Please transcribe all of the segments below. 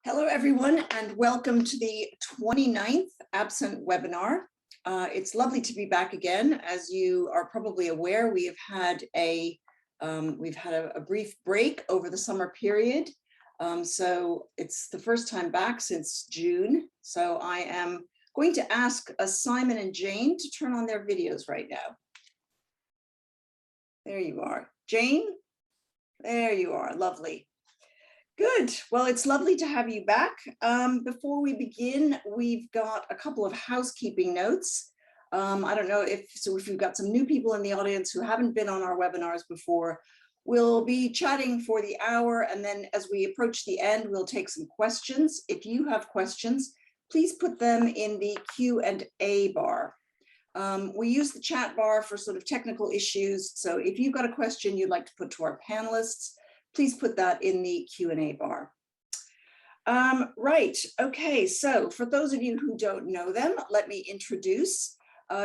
Hello, everyone, and welcome to the 29th Absent webinar. It's lovely to be back again. As you are probably aware, we have had a brief break over the summer period. So it's the first time back since June. So I am going to ask Simon and Jane to turn on their videos right now. There you are. Jane, there you are. Lovely. Good. Well, it's lovely to have you back. Before we begin, we've got a couple of housekeeping notes. I don't know if we've got some new people in the audience who haven't been on our webinars before. We'll be chatting for the hour, and then as we approach the end, we'll take some questions. If you have questions, please put them in the Q&A bar. We use the chat bar for sort of technical issues. So if you've got a question you'd like to put to our panelists, please put that in the Q&A bar. Right, okay, so for those of you who don't know them, let me introduce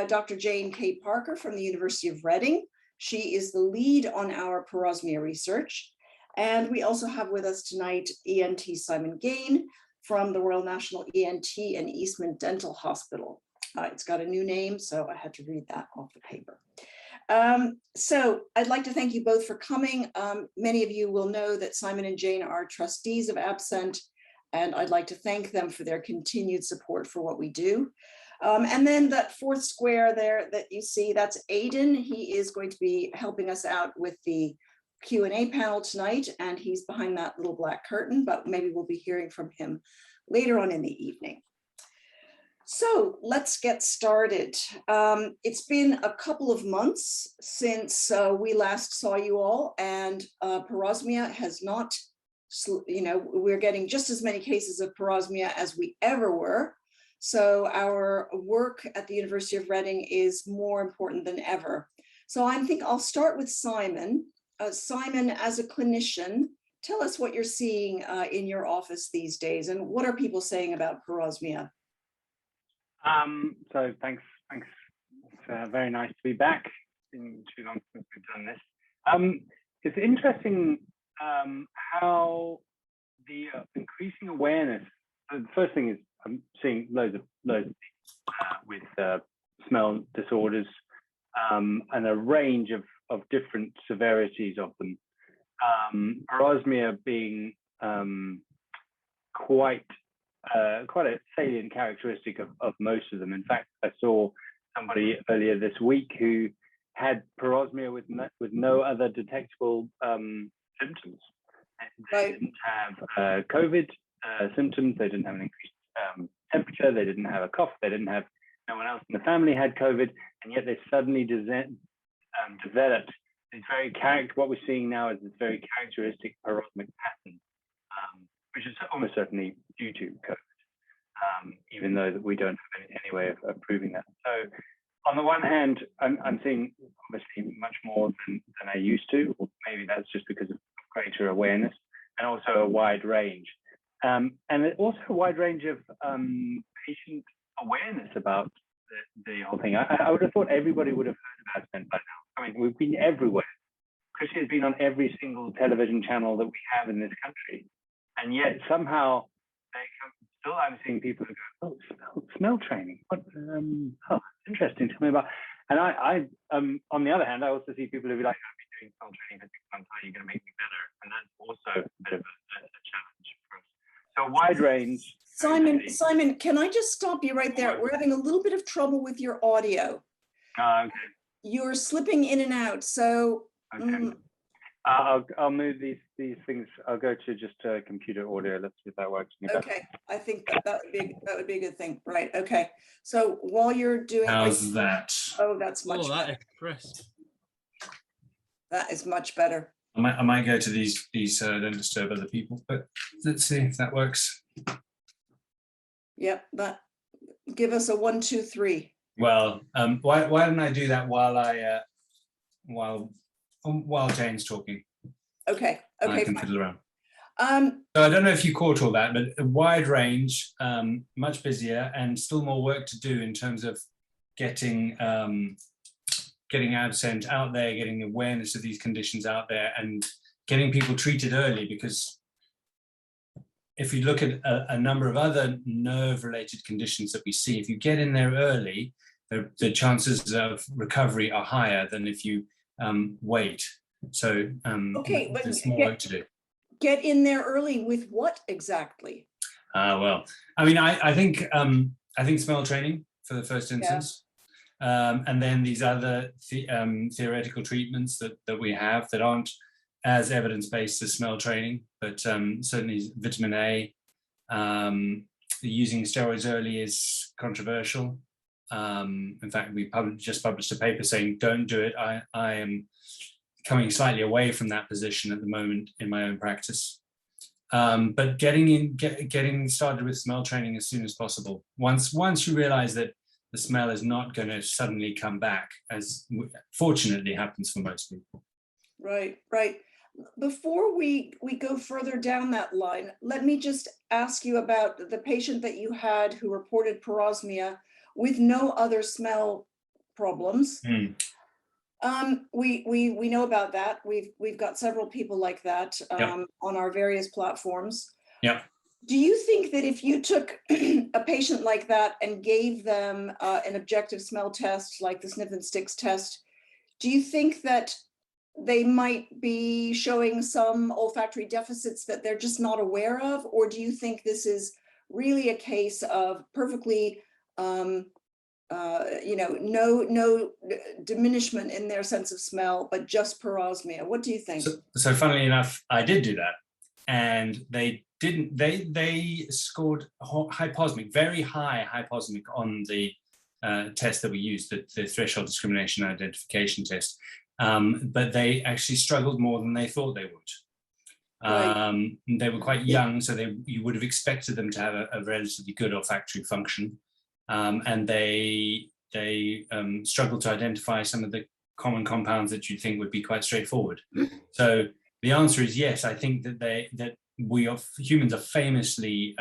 Dr. Jane K. Parker from the University of Reading. She is the lead on our parosmia research. And we also have with us tonight ENT Simon Gane from the Royal National ENT and Eastman Dental Hospital. It's got a new name, so I had to read that off the paper. So I'd like to thank you both for coming. Many of you will know that Simon and Jane are trustees of Absent, and I'd like to thank them for their continued support for what we do. And then that fourth square there that you see, that's Aidan. He is going to be helping us out with the Q&A panel tonight, and he's behind that little black curtain, but maybe we'll be hearing from him later on in the evening. So let's get started. It's been a couple of months since we last saw you all, and parosmia has not, we're getting just as many cases of parosmia as we ever were. So our work at the University of Reading is more important than ever. So I think I'll start with Simon. Simon, as a clinician, tell us what you're seeing in your office these days, and what are people saying about parosmia? So thanks. It's very nice to be back. It's been too long since we've done this. It's interesting how the increasing awareness. The first thing is I'm seeing loads of people with smell disorders and a range of different severities of them. Parosmia being quite a salient characteristic of most of them. In fact, I saw somebody earlier this week who had parosmia with no other detectable symptoms. They didn't have COVID symptoms. They didn't have an increased temperature. They didn't have a cough. No one else in the family had COVID, and yet they suddenly developed this what we're seeing now is this very characteristic parosmic pattern, which is almost certainly due to COVID, even though that we don't have any way of proving that. So on the one hand, I'm seeing obviously much more than I used to, or maybe that's just because of greater awareness, and also a wide range. And also a wide range of patient awareness about the whole thing. I would have thought everybody would have heard about it by now. I mean, we've been everywhere. Chrissi has been on every single television channel that we have in this country. And yet somehow still I'm seeing people who go, oh, smell training. What? Oh, interesting. Tell me about. And I on the other hand, I also see people who be like, I've been doing smell training for 6 months. How are you going to make me better? And that's also a bit of a challenge for us. So a wide range. Simon, can I just stop you right there? We're having a little bit of trouble with your audio. Okay. You're slipping in and out. So. Okay. I'll move these things. I'll go to just computer audio. Let's see if that works. Okay, I think that would be a good thing, right? Okay. So while you're doing, how's that? Oh, that's much better. That is crisp. That is much better. I might go to these don't disturb other people, but let's see if that works. Yep, but give us a 1, 2, 3. Well, why don't I do that while Jane's talking? Okay. I can fine. fiddle around. So I don't know if you caught all that, but a wide range, much busier, and still more work to do in terms of getting Absent out there, getting awareness of these conditions out there, and getting people treated early, because if you look at a number of other nerve-related conditions that we see, if you get in there early, the chances of recovery are higher than if you wait. So Okay, but there's more work to do. Get in there early with what exactly? Well, I mean, I think smell training for the first instance, and then these other theoretical treatments that we have that aren't as evidence-based as smell training, but certainly vitamin A. Using steroids early is controversial. In fact, we just published a paper saying don't do it. I am coming slightly away from that position at the moment in my own practice. But getting started with smell training as soon as possible. Once you realize that the smell is not going to suddenly come back, as fortunately happens for most people. Right, right. Before we go further down that line, let me just ask you about the patient that you had who reported parosmia with no other smell problems. We know about that. We've got several people like that on our various platforms. Yeah. Do you think that if you took a patient like that and gave them an objective smell test like the sniff and sticks test, do you think that they might be showing some olfactory deficits that they're just not aware of? Or do you think this is really a case of perfectly no diminishment in their sense of smell, but just parosmia? What do you think? So funnily enough, I did do that, and they scored hyposmic, very high hyposmic on the test that we used, the threshold discrimination identification test, but they actually struggled more than they thought they would. Right. They were quite young, so you would have expected them to have a relatively good olfactory function. And they struggle to identify some of the common compounds that you'd think would be quite straightforward. So the answer is yes. I think that humans are famously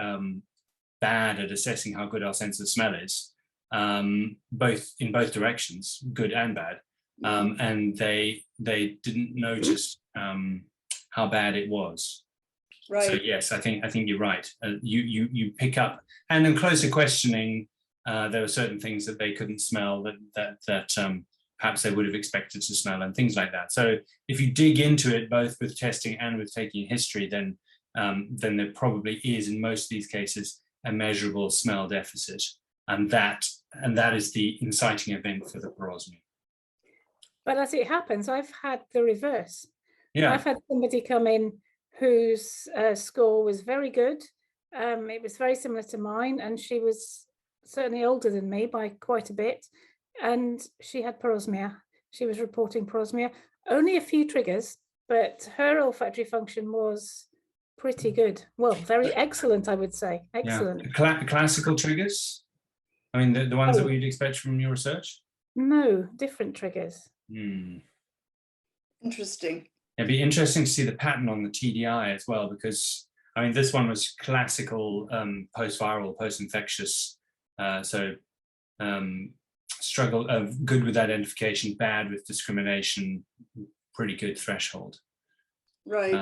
bad at assessing how good our sense of smell is, in both directions, good and bad. And they didn't notice how bad it was. Right. So yes, I think you're right. You pick up, and in closer questioning, there were certain things that they couldn't smell that perhaps they would have expected to smell, and things like that. So if you dig into it, both with testing and with taking history, then there probably is, in most of these cases, a measurable smell deficit, and that is the inciting event for the parosmia. But as it happens, I've had the reverse. Yeah. I've had somebody come in whose score was very good. It was very similar to mine, and she was certainly older than me by quite a bit, and she had parosmia. She was reporting parosmia. Only a few triggers, but her olfactory function was pretty good. Well, very excellent, I would say. Excellent. Yeah. Classical triggers? I mean, the ones that we'd expect from your research? No, different triggers. Interesting. It'd be interesting to see the pattern on the TDI as well, because I mean, this one was classical post-viral, post-infectious. Struggle of good with identification, bad with discrimination, pretty good threshold. Right.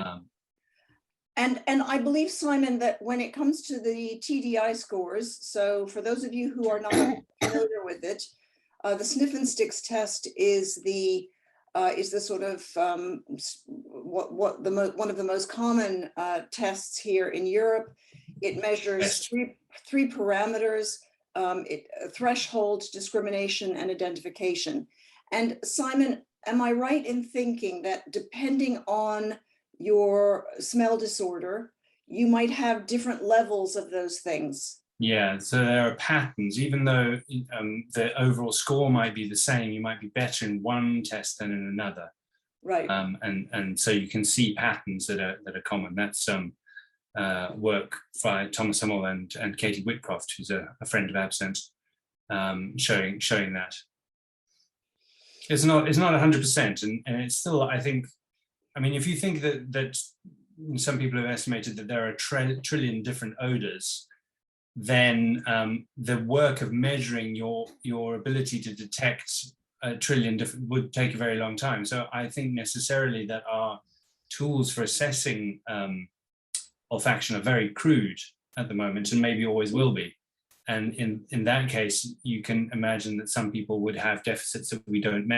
And I believe, Simon, that when it comes to the TDI scores, so for those of you who are not familiar with it, the sniff and sticks test is the sort of one of the most common tests here in Europe. It measures three parameters: threshold, discrimination, and identification. And Simon, am I right in thinking that depending on your smell disorder, you might have different levels of those things? Yeah, so there are patterns. Even though the overall score might be the same, you might be better in one test than in another. Right. And so you can see patterns that are common. That's work by Thomas Hummel and Katie Whitcroft, who's a friend of Absent, showing that. It's not 100%, and it's still, I think, I mean, if you think that some people have estimated that there are a trillion different odors, then the work of measuring your ability to detect a trillion different would take a very long time. So I think necessarily that our tools for assessing olfaction are very crude at the moment and maybe always will be. And in that case, you can imagine that some people would have deficits that we don't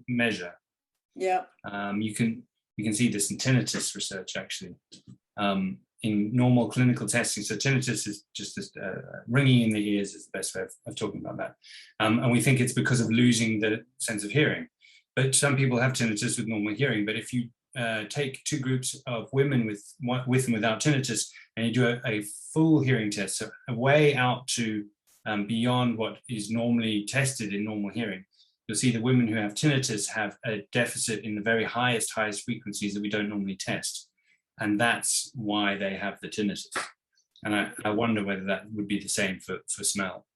measure. Yeah. You can see this in tinnitus research, actually. In normal clinical testing, so tinnitus is just this ringing in the ears is the best way of talking about that. And we think it's because of losing the sense of hearing. But some people have tinnitus with normal hearing. But if you take two groups of women with and without tinnitus, and you do a full hearing test, so way out to beyond what is normally tested in normal hearing, you'll see the women who have tinnitus have a deficit in the very highest frequencies that we don't normally test. And that's why they have the tinnitus. And I wonder whether that would be the same for smell.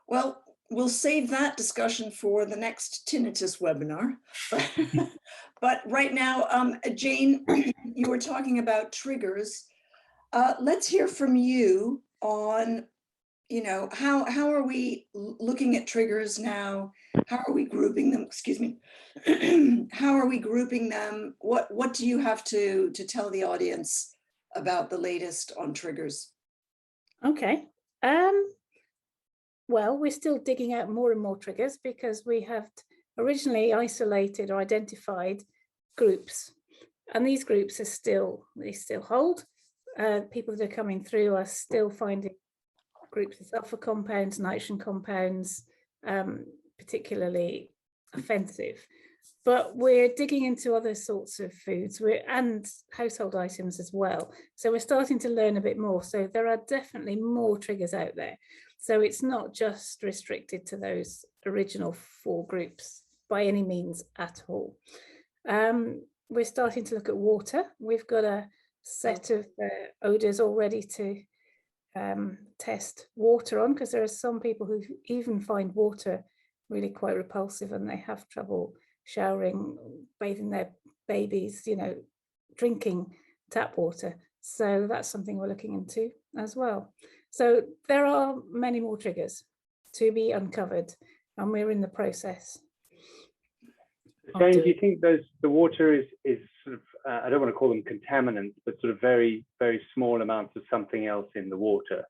Well, we'll save that discussion for the next tinnitus webinar. But right now, Jane, you were talking about triggers. Let's hear from you on, how are we looking at triggers now? How are we grouping them? Excuse me. How are we grouping them? What do you have to tell the audience about the latest on triggers? Okay. Well, we're still digging out more and more triggers because we have originally isolated or identified groups, and these groups are still hold. People that are coming through are still finding groups of sulfur compounds, nitrogen compounds, particularly offensive. But we're digging into other sorts of foods and household items as well. So we're starting to learn a bit more. So there are definitely more triggers out there. So it's not just restricted to those original 4 groups by any means at all. We're starting to look at water. We've got a set of odours already to test water on, because there are some people who even find water really quite repulsive and they have trouble showering, bathing their babies, drinking tap water. So that's something we're looking into as well. So there are many more triggers to be uncovered, and we're in the process. Jane, do you think the water is sort of, I don't want to call them contaminants, but sort of very, very small amounts of something else in the water,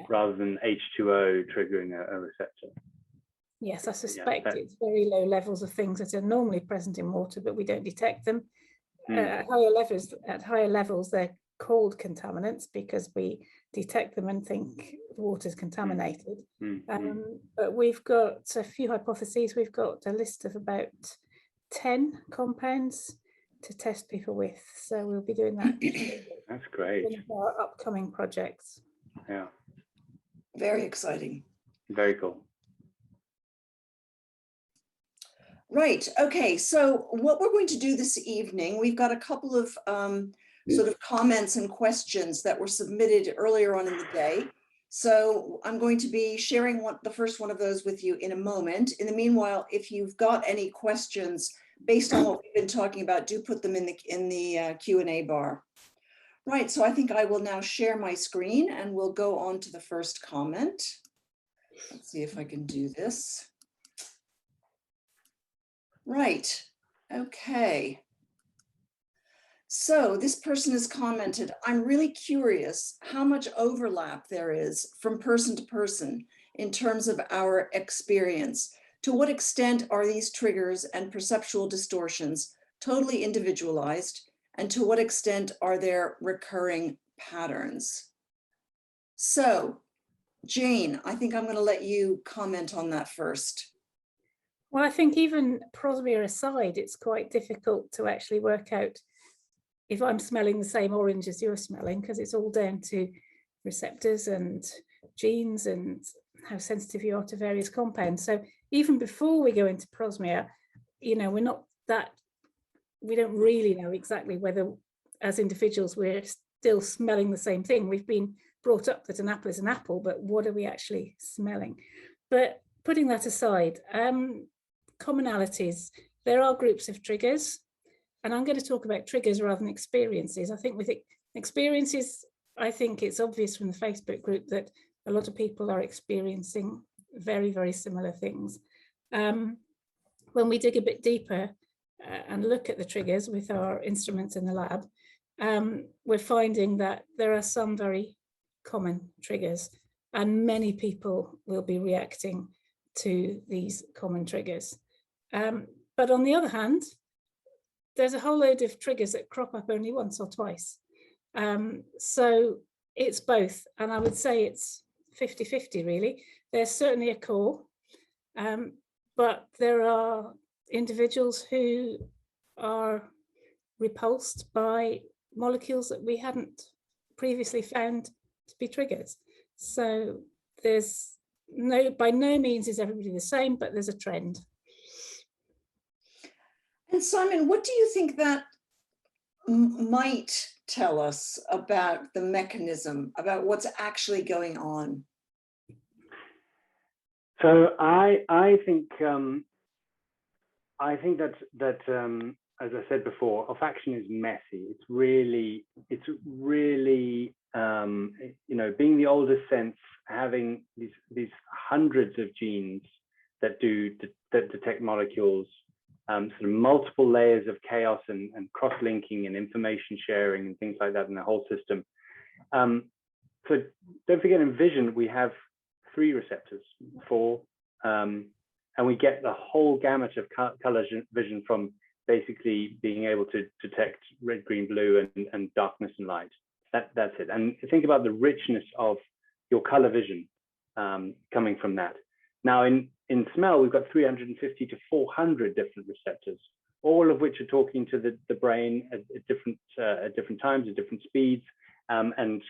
rather than H2O triggering a receptor? Yes, I suspect it's very low levels of things that are normally present in water, but we don't detect them. At higher levels, they're called contaminants because we detect them and think the water's contaminated. But we've got a few hypotheses. We've got a list of about 10 compounds to test people with. So we'll be doing that. That's great. One of our upcoming projects. Yeah. Very exciting. Very cool. Right. Okay. So what we're going to do this evening, we've got a couple of sort of comments and questions that were submitted earlier on in the day. So I'm going to be sharing the first one of those with you in a moment. In the meanwhile, if you've got any questions based on what we've been talking about, do put them in the Q&A bar. Right. So I think I will now share my screen and we'll go on to the first comment. Let's see if I can do this. Right. Okay. So this person has commented, I'm really curious how much overlap there is from person to person in terms of our experience. To what extent are these triggers and perceptual distortions totally individualized? And to what extent are there recurring patterns? So, Jane, I think I'm going to let you comment on that first. Well, I think even porosmia aside, it's quite difficult to actually work out if I'm smelling the same orange as you're smelling, because it's all down to receptors and genes and how sensitive you are to various compounds. So even before we go into porosmia, we don't really know exactly whether as individuals we're still smelling the same thing. We've been brought up that an apple is an apple, but what are we actually smelling? But putting that aside, commonalities, there are groups of triggers, and I'm going to talk about triggers rather than experiences. I think with experiences, I think it's obvious from the Facebook group that a lot of people are experiencing very, very similar things. When we dig a bit deeper and look at the triggers with our instruments in the lab, we're finding that there are some very common triggers, and many people will be reacting to these common triggers. But on the other hand, there's a whole load of triggers that crop up only once or twice. So it's both, and I would say it's 50-50 really. There's certainly a core, but there are individuals who are repulsed by molecules that we hadn't previously found to be triggers. So there's by no means is everybody the same, but there's a trend. And Simon, what do you think that might tell us about the mechanism, about what's actually going on? So I think that as I said before, olfaction is messy. It's really you know, being the oldest sense, having these hundreds of genes that detect molecules, sort of multiple layers of chaos and cross-linking and information sharing and things like that in the whole system. So don't forget, in vision we have 3 receptors, 4, and we get the whole gamut of color vision from basically being able to detect red, green, blue, and darkness and light. That's it. And think about the richness of your color vision coming from that. Now in smell, we've got 350 to 400 different receptors, all of which are talking to the brain at different times, at different speeds. And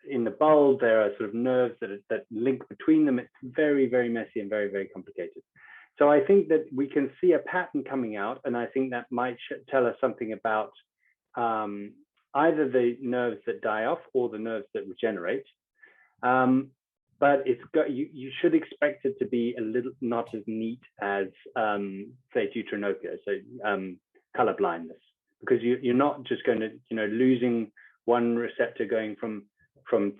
in the bulb, there are sort of nerves that link between them. It's very, very messy and very, very complicated. So I think that we can see a pattern coming out, and I think that might tell us something about either the nerves that die off or the nerves that regenerate. But it's got, you should expect it to be a little not as neat as say deuteranopia, so colorblindness, because you're not just going to, you know, losing one receptor going from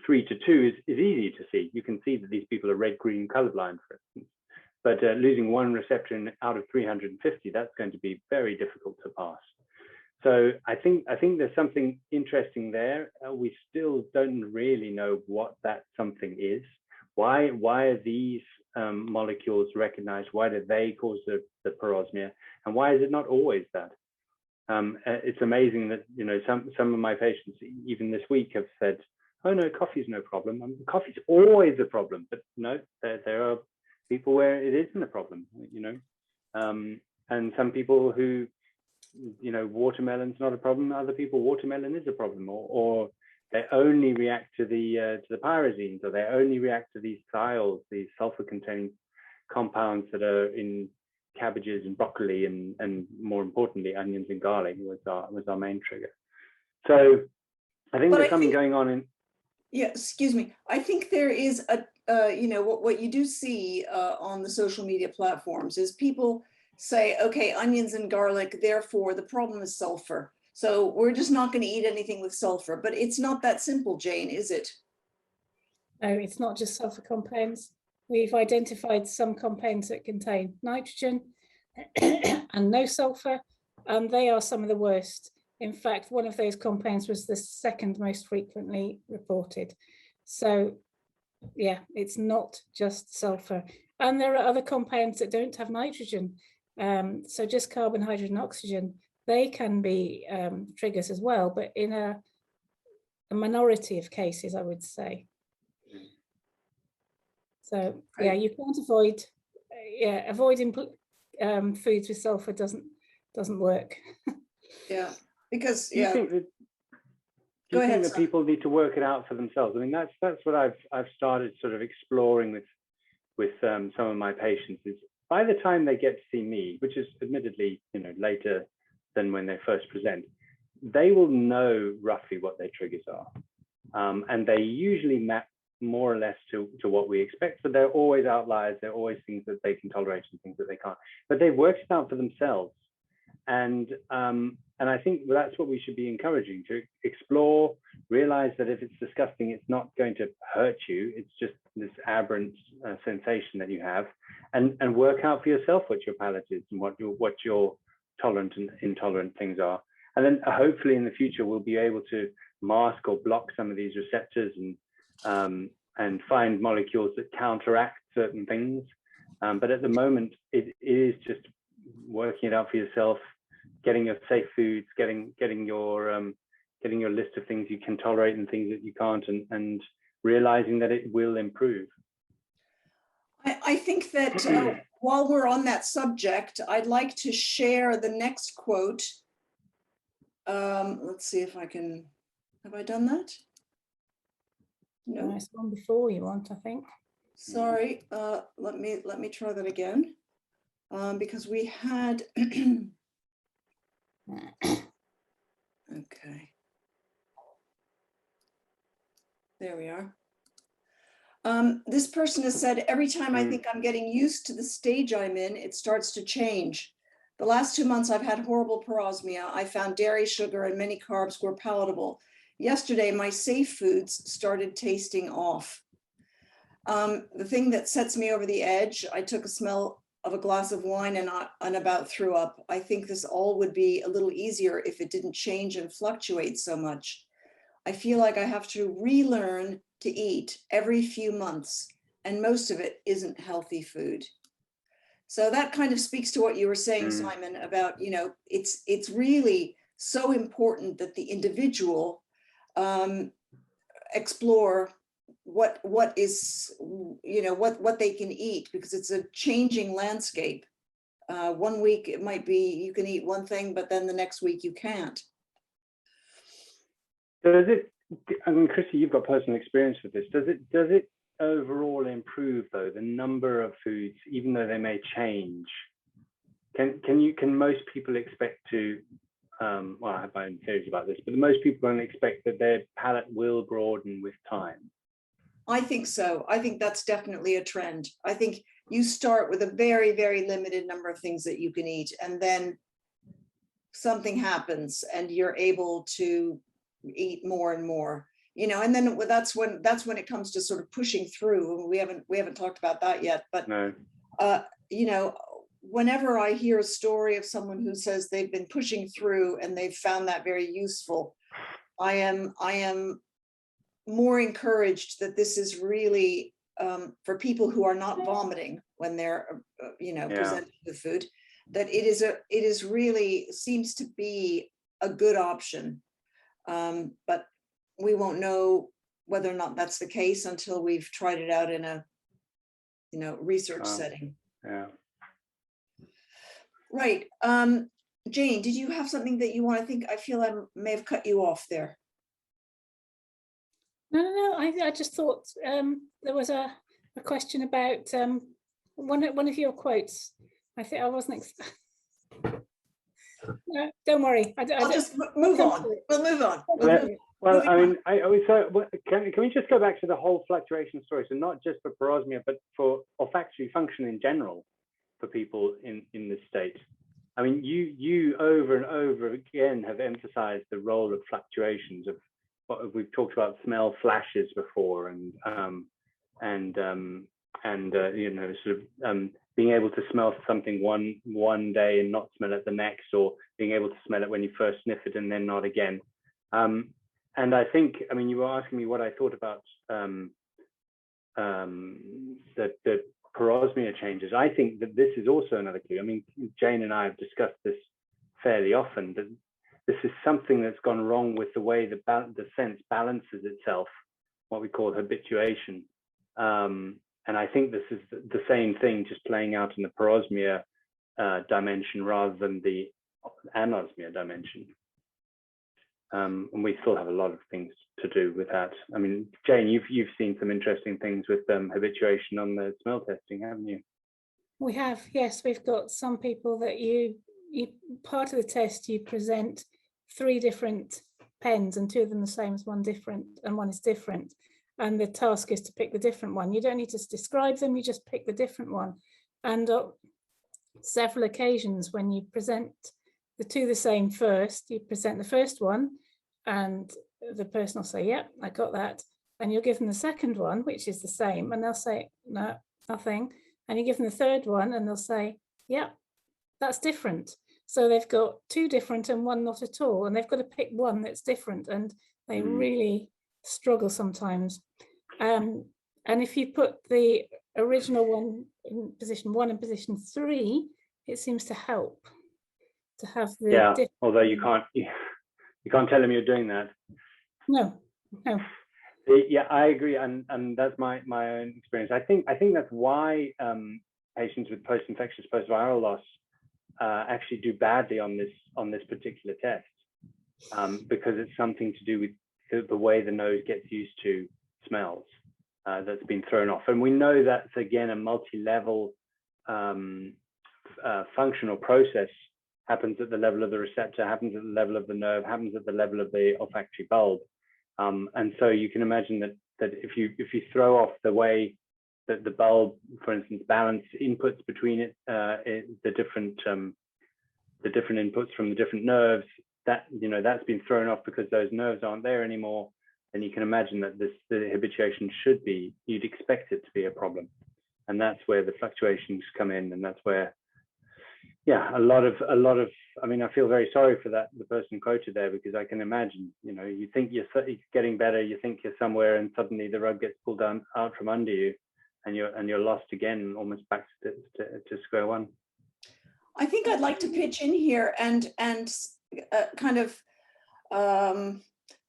3 to 2 is easy to see. You can see that these people are red, green colorblind, for instance. But losing one receptor out of 350, that's going to be very difficult to pass. So I think there's something interesting there. We still don't really know what that something is. Why are these molecules recognized? Why do they cause the parosmia? And why is it not always that? It's amazing that, you know, some of my patients even this week have said, oh no, coffee's no problem. Coffee's always a problem. But no, there are people where it isn't a problem, you know. And some people who, you know, watermelon's not a problem. Other people, watermelon is a problem, or they only react to the pyrazines, or they only react to these thiols, these sulfur-containing compounds that are in cabbages and broccoli, and more importantly, onions and garlic was our main trigger. So I think there's something going on in. Yeah, excuse me. I think there is you know, what you do see on the social media platforms is people say, okay, onions and garlic, therefore the problem is sulfur. So we're just not going to eat anything with sulfur. But it's not that simple, Jane, is it? No, it's not just sulfur compounds. We've identified some compounds that contain nitrogen and no sulfur, and they are some of the worst. In fact, one of those compounds was the second most frequently reported. So yeah, it's not just sulfur. And there are other compounds that don't have nitrogen. So just carbon, hydrogen, oxygen, they can be triggers as well, but in a minority of cases, I would say. So yeah, you can't avoid, avoiding foods with sulfur doesn't work. Yeah, because Do you think that people need to work it out for themselves? I mean, that's what I've started sort of exploring with some of my patients. Is by the time they get to see me, which is admittedly, you know, later than when they first present, they will know roughly what their triggers are, and they usually map more or less to what we expect. So they're always outliers. They're always things that they can tolerate and things that they can't. But they've worked it out for themselves, and I think that's what we should be encouraging, to explore, realize that if it's disgusting, it's not going to hurt you. It's just this aberrant sensation that you have, and work out for yourself what your palate is and what your tolerant and intolerant things are. then hopefully in the future we'll be able to mask or block some of these receptors and find molecules that counteract certain things. But at the moment, it is just working it out for yourself, getting your safe foods, getting your list of things you can tolerate and things that you can't, and realizing that it will improve. I think that while we're on that subject, I'd like to share the next quote. Let's see if I can, have I done that? No. Nice one before you want, I think. Sorry, let me try that again. Because we had, okay. There we are. This person has said, every time I think I'm getting used to the stage I'm in, it starts to change. The last 2 months I've had horrible parosmia. I found dairy, sugar, and many carbs were palatable. Yesterday, my safe foods started tasting off. The thing that sets me over the edge, I took a smell of a glass of wine and about threw up. I think this all would be a little easier if it didn't change and fluctuate so much. I feel like I have to relearn to eat every few months, and most of it isn't healthy food. So that kind of speaks to what you were saying, Simon, about, it's really so important that the individual explore what is, what they can eat, because it's a changing landscape. 1 week it might be you can eat one thing, but then the next week you can't. Does it, I mean, Chrissi, you've got personal experience with this. Does it overall improve, though, the number of foods, even though they may change? Can most people expect to, well, I have my own theories about this, but most people don't expect that their palate will broaden with time? I think so. I think that's definitely a trend. I think you start with a very, very limited number of things that you can eat, and then something happens and you're able to eat more and more, and then that's when it comes to sort of pushing through. We haven't talked about that yet, but no. Whenever I hear a story of someone who says they've been pushing through and they've found that very useful, I am more encouraged that this is really for people who are not vomiting when they're presented with food, that it is really seems to be a good option. But we won't know whether or not that's the case until we've tried it out in a research setting. Yeah. Right. Jane, did you have something that you want to think? I feel I may have cut you off there. No. I just thought there was a question about one of your quotes. I think I wasn't. No, don't worry. I'll just move on. We'll move on. Well, I mean, can we just go back to the whole fluctuation story? So not just for parosmia, but for olfactory function in general for people in this state. I mean, you over and over again have emphasized the role of fluctuations, of what we've talked about, smell flashes before, and being able to smell something one day and not smell it the next, or being able to smell it when you first sniff it and then not again. And I think, I mean, you were asking me what I thought about the parosmia changes. I think that this is also another clue. I mean, Jane and I have discussed this fairly often, that this is something that's gone wrong with the way the sense balances itself, what we call habituation. And I think this is the same thing, just playing out in the parosmia dimension rather than the anosmia dimension. And we still have a lot of things to do with that. I mean, Jane, you've seen some interesting things with habituation on the smell testing, haven't you? We have, yes. We've got some people that you part of the test you present 3 different pens, and 2 of them the same as one different, and one is different. And the task is to pick the different one. You don't need to describe them, you just pick the different one. And several occasions when you present the 2 the same first, you present the first one and the person will say, yep, I got that. And you'll give them the second one, which is the same, and they'll say, no, nothing. And you give them the third one and they'll say, yep, that's different. So they've got two different and one not at all, and they've got to pick one that's different, and they really struggle sometimes. And if you put the original one in position 1 and position 3, it seems to help to have the although you can't tell them you're doing that. No. Yeah, I agree, and that's my own experience. I think that's why patients with post-infectious post-viral loss actually do badly on this particular test, because it's something to do with the way the nose gets used to smells that's been thrown off. And we know that's, again, a multi-level functional process. Happens at the level of the receptor, happens at the level of the nerve, happens at the level of the olfactory bulb. And so you can imagine that if you throw off the way that the bulb, for instance, balance inputs between the different inputs from the different nerves, that's been thrown off because those nerves aren't there anymore. Then you can imagine that the habituation you'd expect it to be a problem, and that's where the fluctuations come in, and that's where, a lot of. I mean, I feel very sorry for the person quoted there, because I can imagine, you think you're getting better, you think you're somewhere, and suddenly the rug gets pulled out from under you, and you're lost again, almost back to square one. I think I'd like to pitch in here and kind of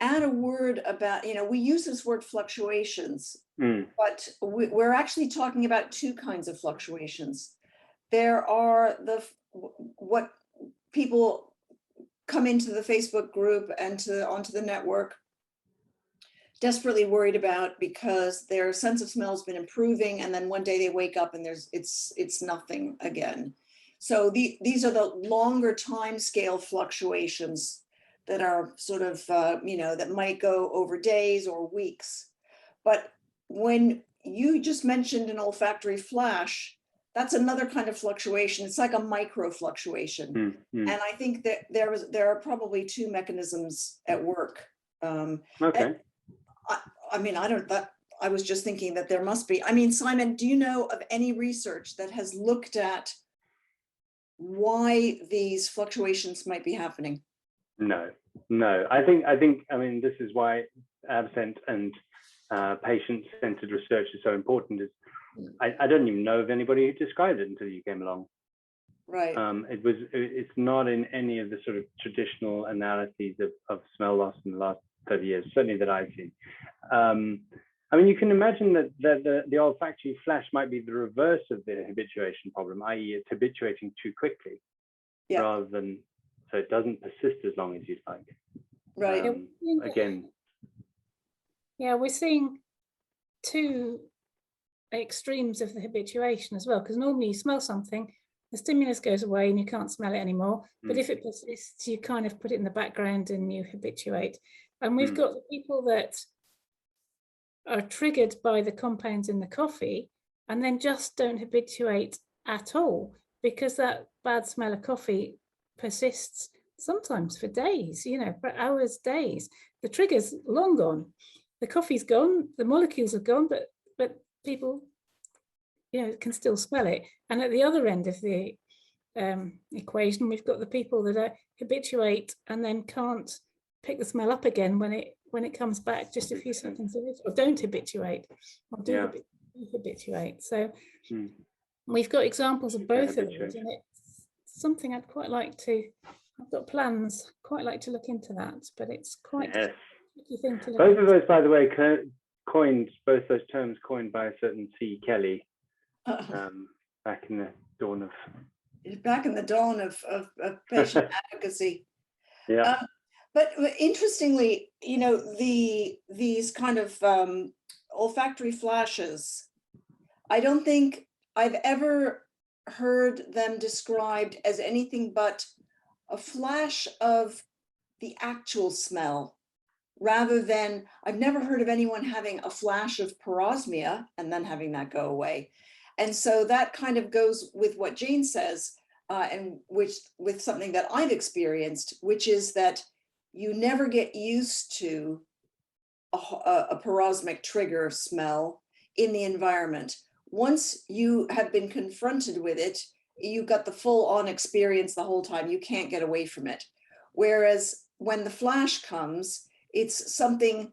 add a word about, we use this word fluctuations, but we're actually talking about two kinds of fluctuations. There are what people come into the Facebook group and onto the network desperately worried about because their sense of smell has been improving, and then one day they wake up and it's nothing again. So these are the longer time scale fluctuations that are sort of that might go over days or weeks. But when you just mentioned an olfactory flash, that's another kind of fluctuation. It's like a micro fluctuation. And I think that there are probably two mechanisms at work. Okay. I was just thinking that there must be. I mean, Simon, do you know of any research that has looked at why these fluctuations might be happening? No. I mean, this is why absent and patient-centered research is so important. I don't even know of anybody who described it until you came along. Right. It's not in any of the sort of traditional analyses of smell loss in the last 30 years, certainly that I've seen. I mean, you can imagine that the olfactory flash might be the reverse of the habituation problem, i.e. it's habituating too quickly, rather than, so it doesn't persist as long as you'd like. Right. Again. Yeah, we're seeing two extremes of the habituation as well, because normally you smell something, the stimulus goes away and you can't smell it anymore. But if it persists, you kind of put it in the background and you habituate. And we've got the people that are triggered by the compounds in the coffee and then just don't habituate at all, because that bad smell of coffee persists sometimes for days, for hours, days. The trigger's long gone, the coffee's gone, the molecules are gone, but people can still smell it. And at the other end of the equation, we've got the people that habituate and then can't pick the smell up again when it comes back just a few seconds later, or don't habituate, or do habituate. So we've got examples of both of those, and it's something I'd quite like to. I've got plans. Quite like to look into that, but it's quite a tricky thing to look both of those, by the way, both those terms coined by a certain C. Kelly back in the dawn of patient advocacy. Yeah. But interestingly, these kind of olfactory flashes, I don't think I've ever heard them described as anything but a flash of the actual smell, rather than, I've never heard of anyone having a flash of parosmia and then having that go away. And so that kind of goes with what Jane says, and with something that I've experienced, which is that you never get used to a parosmic trigger smell in the environment. Once you have been confronted with it, you got the full on experience the whole time. You can't get away from it. Whereas when the flash comes, it's something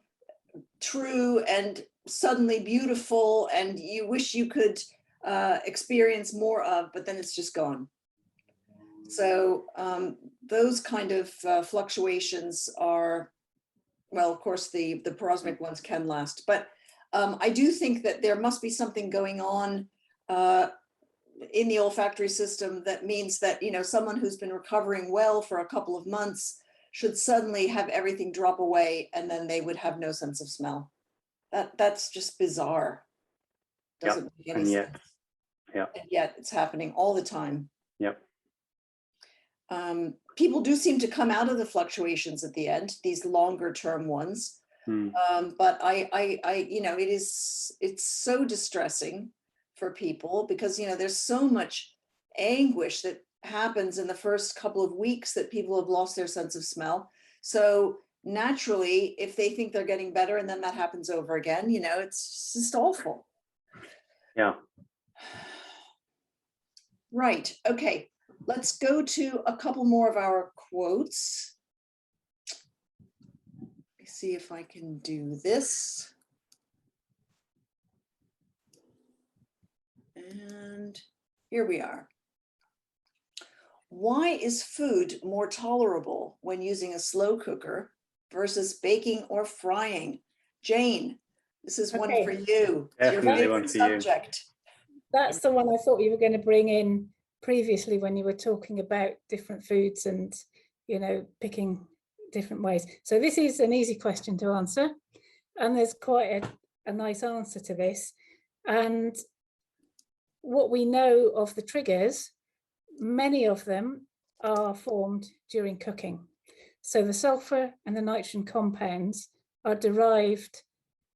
true and suddenly beautiful, and you wish you could experience more of, but then it's just gone. So those kind of fluctuations are, well, of course, the porosmic ones can last, but I do think that there must be something going on in the olfactory system that means that, you know, someone who's been recovering well for a couple of months should suddenly have everything drop away, and then they would have no sense of smell. That's just bizarre. Doesn't make any sense. And yet it's happening all the time. Yep. People do seem to come out of the fluctuations at the end, these longer term ones. But I, you know, it's so distressing for people because, you know, there's so much anguish that happens in the first couple of weeks that people have lost their sense of smell. So naturally, if they think they're getting better and then that happens over again, you know, it's just awful. Yeah. Right. Okay. Let's go to a couple more of our quotes. Let me see if I can do this. And here we are. Why is food more tolerable when using a slow cooker versus baking or frying? Jane, this is one for you. Definitely one for you. Subject. That's the one I thought you were going to bring in previously when you were talking about different foods and, you know, picking different ways. So this is an easy question to answer, and there's quite a nice answer to this. And what we know of the triggers, many of them are formed during cooking. So the sulfur and the nitrogen compounds are derived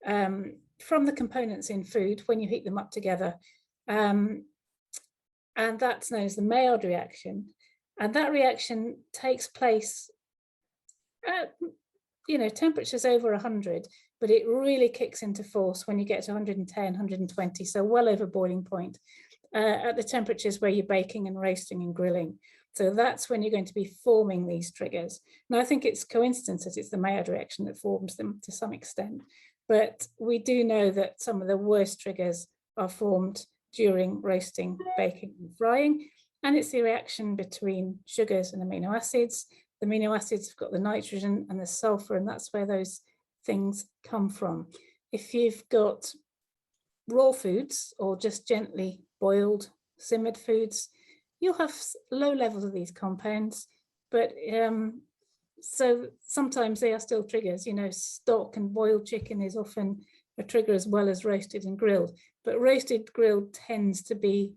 from the components in food when you heat them up together. And that's known as the Maillard reaction. And that reaction takes place at, you know, temperatures over 100, but it really kicks into force when you get to 110, 120, so well over boiling point, at the temperatures where you're baking and roasting and grilling. So that's when you're going to be forming these triggers. And I think it's coincidence that it's the Maillard reaction that forms them to some extent. But we do know that some of the worst triggers are formed during roasting, baking, and frying. And it's the reaction between sugars and amino acids. The amino acids have got the nitrogen and the sulfur, and that's where those things come from. If you've got raw foods or just gently boiled, simmered foods, you'll have low levels of these compounds, but so sometimes they are still triggers. You know, stock and boiled chicken is often a trigger as well as roasted and grilled, but roasted grilled tends to be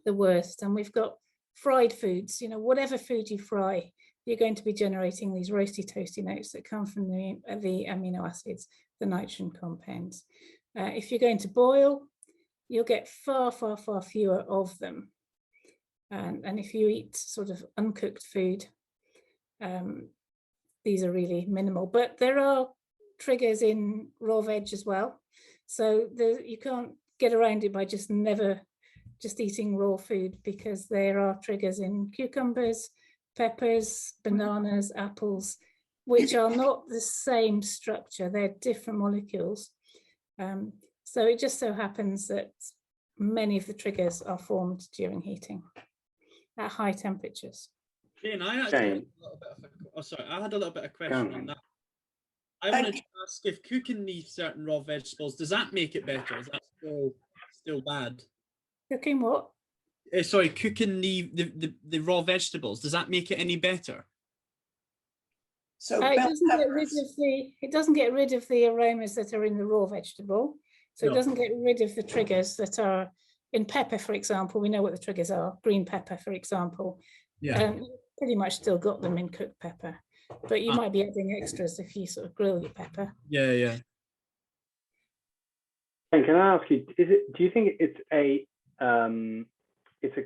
the worst. And we've got fried foods, you know, whatever food you fry, you're going to be generating these roasty toasty notes that come from the amino acids, the nitrogen compounds. If you're going to boil, you'll get far, far, far fewer of them. And if you eat sort of uncooked food, these are really minimal, but there are triggers in raw veg as well. So you can't get around it by just eating raw food, because there are triggers in cucumbers, peppers, bananas, apples, which are not the same structure. They're different molecules. So it just so happens that many of the triggers are formed during heating at high temperatures. Jane, I actually had a little bit of I had a little bit of question on that. I wanted to ask, if cooking these certain raw vegetables, does that make it better? Is that still bad? Cooking what? Sorry, cooking the raw vegetables, does that make it any better? So it doesn't get rid of the aromas that are in the raw vegetable. So it doesn't get rid of the triggers that are in pepper, for example. We know what the triggers are. Green pepper, for example. Yeah. Pretty much still got them in cooked pepper, but you might be adding extras if you sort of grill your pepper. Yeah, yeah. And can I ask you, do you think it's a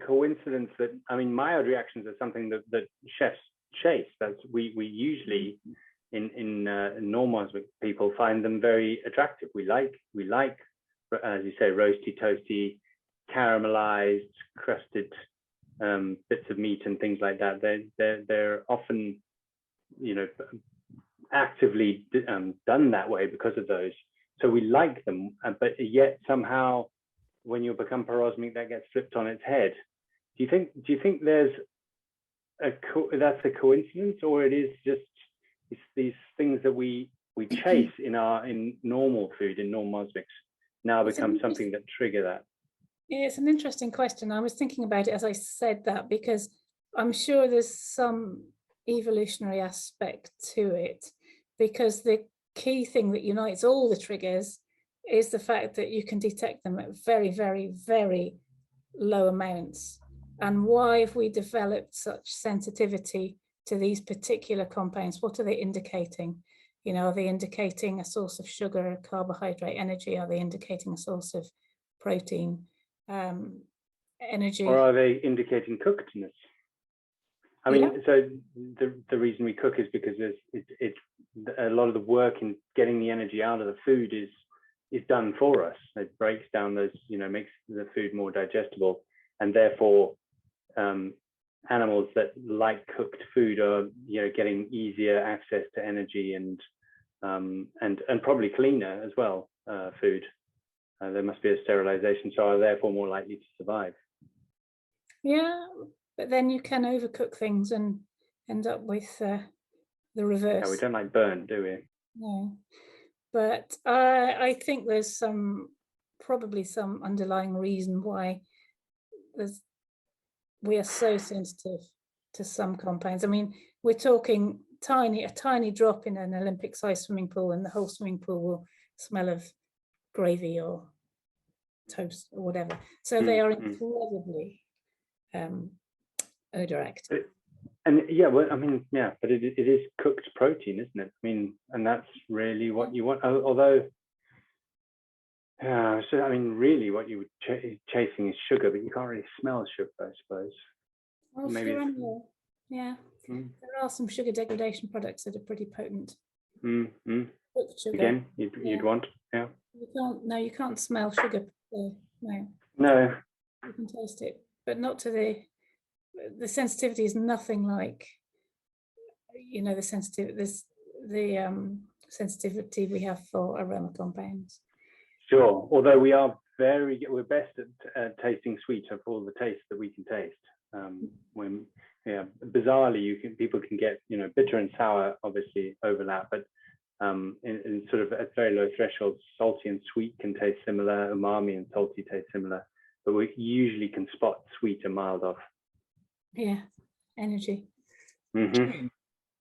coincidence that, I mean, Maillard reactions are something that chefs chase. That's we usually in normal people find them very attractive. We like, as you say, roasty, toasty, caramelized, crusted bits of meat and things like that, they're often, you know, actively done that way because of those. So we like them, but yet somehow when you become parosmic, that gets flipped on its head. Do you think there's that's a coincidence, or it is just these things that we chase in normal food, in normal osmics, now become something that trigger that? Yeah, it's an interesting question. I was thinking about it as I said that, because I'm sure there's some evolutionary aspect to it, because the key thing that unites all the triggers is the fact that you can detect them at very, very, very low amounts. And why have we developed such sensitivity to these particular compounds? What are they indicating? You know, are they indicating a source of sugar, carbohydrate, energy? Are they indicating a source of protein, energy? Or are they indicating cookedness? I mean, so the reason we cook is because it's a lot of the work in getting the energy out of the food is done for us. It breaks down those, you know, makes the food more digestible, and therefore animals that like cooked food are, you know, getting easier access to energy and probably cleaner as well food. There must be a sterilization, so are therefore more likely to survive. Yeah, but then you can overcook things and end up with the reverse. Yeah, we don't like burn, do we? No, but I think there's probably some underlying reason why we are so sensitive to some compounds. I mean, we're talking a tiny drop in an Olympic-sized swimming pool, and the whole swimming pool will smell of gravy or toast or whatever. So they are incredibly odoract. And yeah, well, I mean, yeah, but it is cooked protein, isn't it? I mean, and that's really what you want. Although, so I mean, really, what you were chasing is sugar, but you can't really smell sugar, I suppose. Well, maybe yeah, there are some sugar degradation products that are pretty potent. Cooked sugar. Again, you'd want, yeah. You can't smell sugar. No. No. You can taste it, but not to the sensitivity is nothing like, you know, the sensitivity we have for aroma compounds. Sure, although we're best at tasting sweet of all the tastes that we can taste. When bizarrely people can get, you know, bitter and sour obviously overlap, but in sort of at very low thresholds, salty and sweet can taste similar, umami and salty taste similar, but we usually can spot sweet and mild off. Yeah, energy.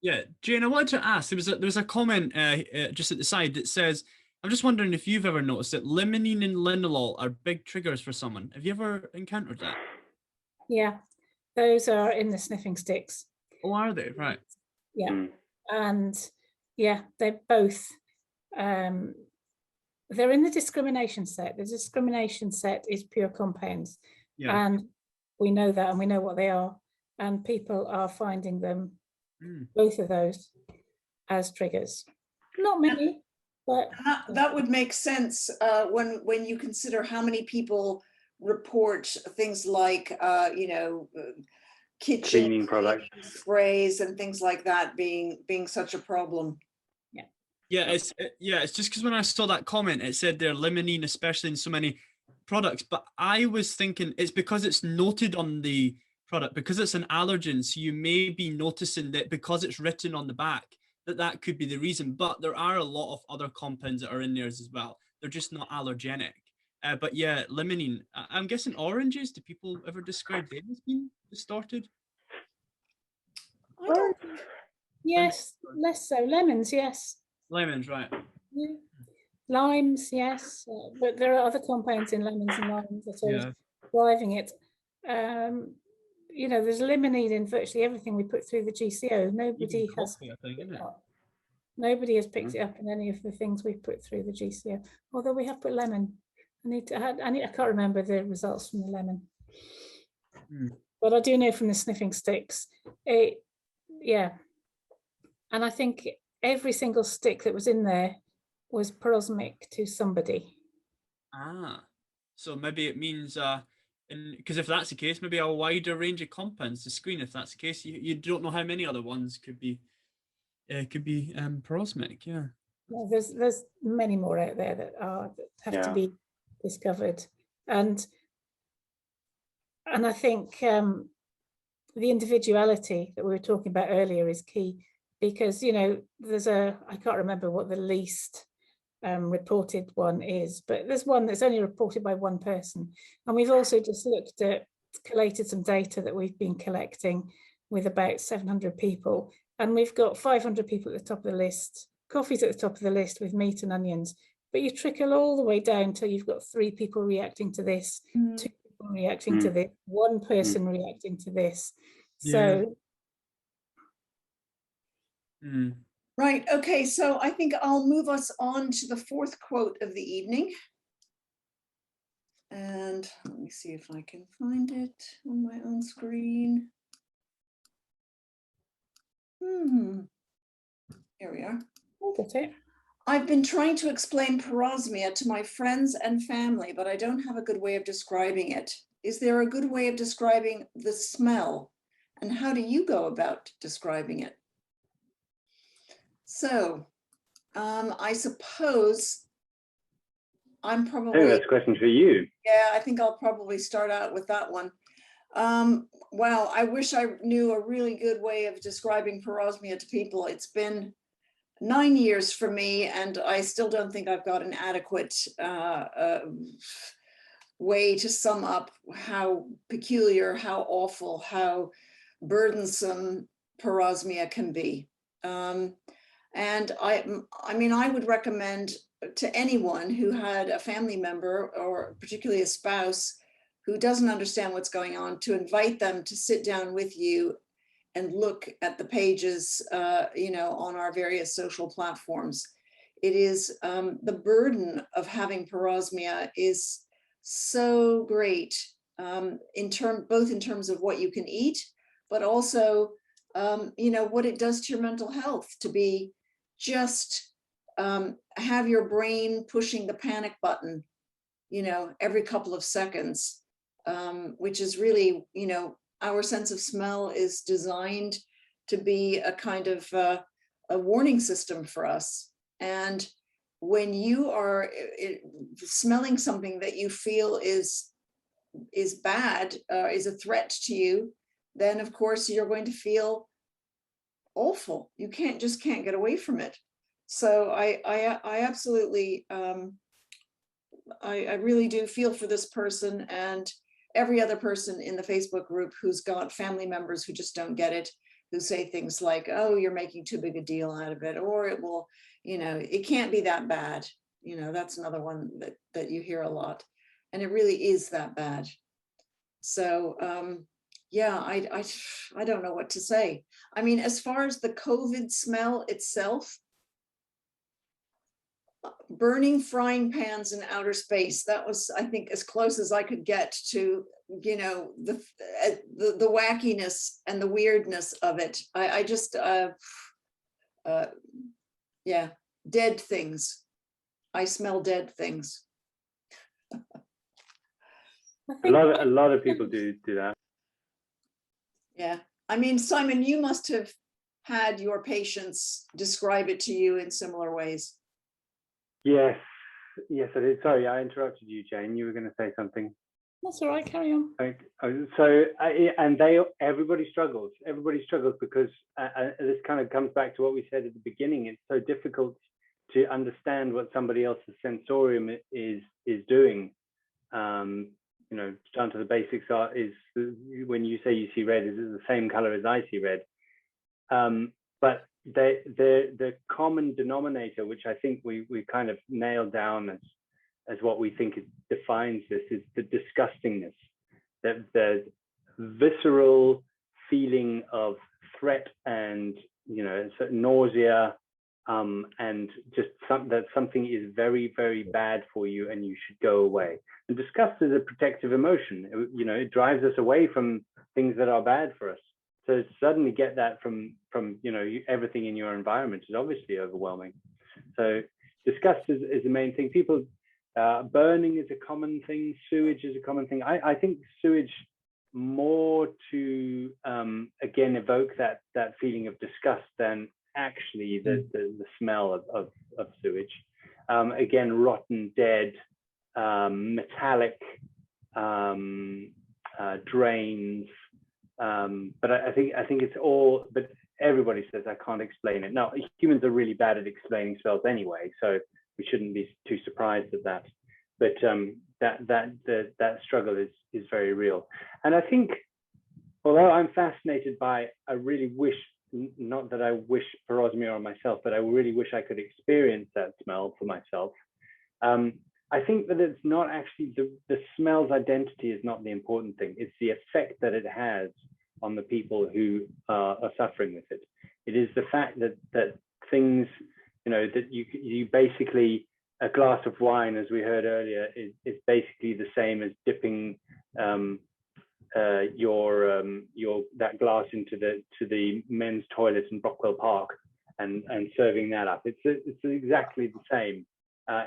Yeah, Jane, I wanted to ask, there was a comment just at the side that says, I'm just wondering if you've ever noticed that limonene and lindelof are big triggers for someone. Have you ever encountered that? Yeah, those are in the sniffing sticks. Oh, are they? Right. Yeah, and yeah, they're both, they're in the discrimination set. The discrimination set is pure compounds, and we know that, and we know what they are, and people are finding them, both of those, as triggers. Not many, but that would make sense when you consider how many people report things like you know, kitchen cleaning products, sprays and things like that being such a problem. It's just because when I saw that comment, it said they're limonene, especially in so many products, but I was thinking it's because it's noted on the product, because it's an allergen, so you may be noticing that because it's written on the back that could be the reason. But there are a lot of other compounds that are in there as well. They're just not allergenic. But yeah, limonene. I'm guessing oranges. Do people ever describe them as being distorted? I don't. Yes, less so. Lemons, yes. Lemons, right? Yeah. Limes, yes, but there are other compounds in lemons and limes that are driving it. You know, there's limonene in virtually everything we put through the GCO. Nobody has picked it up in any of the things we put through the GCO. Although we have put lemon. I can't remember the results from the lemon, but I do know from the sniffing sticks. And I think every single stick that was in there was parosmic to somebody. So maybe it means And because if that's the case, maybe a wider range of compounds to screen. If that's the case, you don't know how many other ones could be parosmic. Yeah. Yeah, there's many more out there that have to be discovered, and I think the individuality that we were talking about earlier is key, because there's I can't remember what the least reported one is, but there's one that's only reported by one person, and we've also just collated some data that we've been collecting with about 700 people, and we've got 500 people at the top of the list. Coffee's at the top of the list with meat and onions, but you trickle all the way down till you've got 3 people reacting to this, 2 people reacting to this, 1 person reacting to this. So right, okay, so I think I'll move us on to the 4th quote of the evening. And let me see if I can find it on my own screen. Here we are. That's it. I've been trying to explain parosmia to my friends and family, but I don't have a good way of describing it. Is there a good way of describing the smell? And how do you go about describing it? So I suppose I'm probably— I think that's a question for you. Yeah, I think I'll probably start out with that one. Wow, I wish I knew a really good way of describing parosmia to people. It's been 9 years for me, and I still don't think I've got an adequate way to sum up how peculiar, how awful, how burdensome parosmia can be. And I mean, I would recommend to anyone who had a family member, or particularly a spouse, who doesn't understand what's going on, to invite them to sit down with you and look at the pages, on our various social platforms. It is the burden of having parosmia is so great, both in terms of what you can eat, but also, what it does to your mental health, to be just have your brain pushing the panic button, every couple of seconds, which is really, our sense of smell is designed to be a kind of a warning system for us. And when you are smelling something that you feel is bad, is a threat to you, then of course you're going to feel awful. You just can't get away from it. So I absolutely, I really do feel for this person and every other person in the Facebook group who's got family members who just don't get it, who say things like, oh, you're making too big a deal out of it, or it will, it can't be that bad. That's another one that you hear a lot, and it really is that bad. So yeah, I don't know what to say. I mean, as far as the COVID smell itself, burning frying pans in outer space, that was, I think, as close as I could get to, the wackiness and the weirdness of it. I just, yeah, dead things. I smell dead things. A lot of people do that. Yeah, I mean, Simon, you must have had your patients describe it to you in similar ways. Yes, I did. Sorry, I interrupted you, Jane. You were going to say something. That's all right, carry on. So, everybody struggles. Everybody struggles because this kind of comes back to what we said at the beginning. It's so difficult to understand what somebody else's sensorium is doing. Down to the basics is when you say you see red, is it the same color as I see red? But the common denominator, which I think we kind of nailed down as what we think defines this, is the disgustingness, the visceral feeling of threat and nausea, and just that something is very, very bad for you and you should go away. And disgust is a protective emotion. It drives us away from things that are bad for us. So to suddenly get that from everything in your environment is obviously overwhelming. So disgust is the main thing. People Burning is a common thing. Sewage is a common thing. I think sewage more to again evoke that feeling of disgust than actually the smell of sewage. Again, rotten, dead, metallic drains. But I think it's all. But everybody says I can't explain it. Now humans are really bad at explaining smells anyway, so we shouldn't be too surprised at that. But that struggle is very real. And I think, although I'm fascinated by, I really wish, not that I wish porosmia on myself, but I really wish I could experience that smell for myself. I think that it's not actually the smell's identity is not the important thing. It's the effect that it has on the people who are suffering with it. It is the fact that things, that you basically, a glass of wine, as we heard earlier, is basically the same as dipping that glass into the men's toilet in Brockwell Park and serving that up. It's exactly the same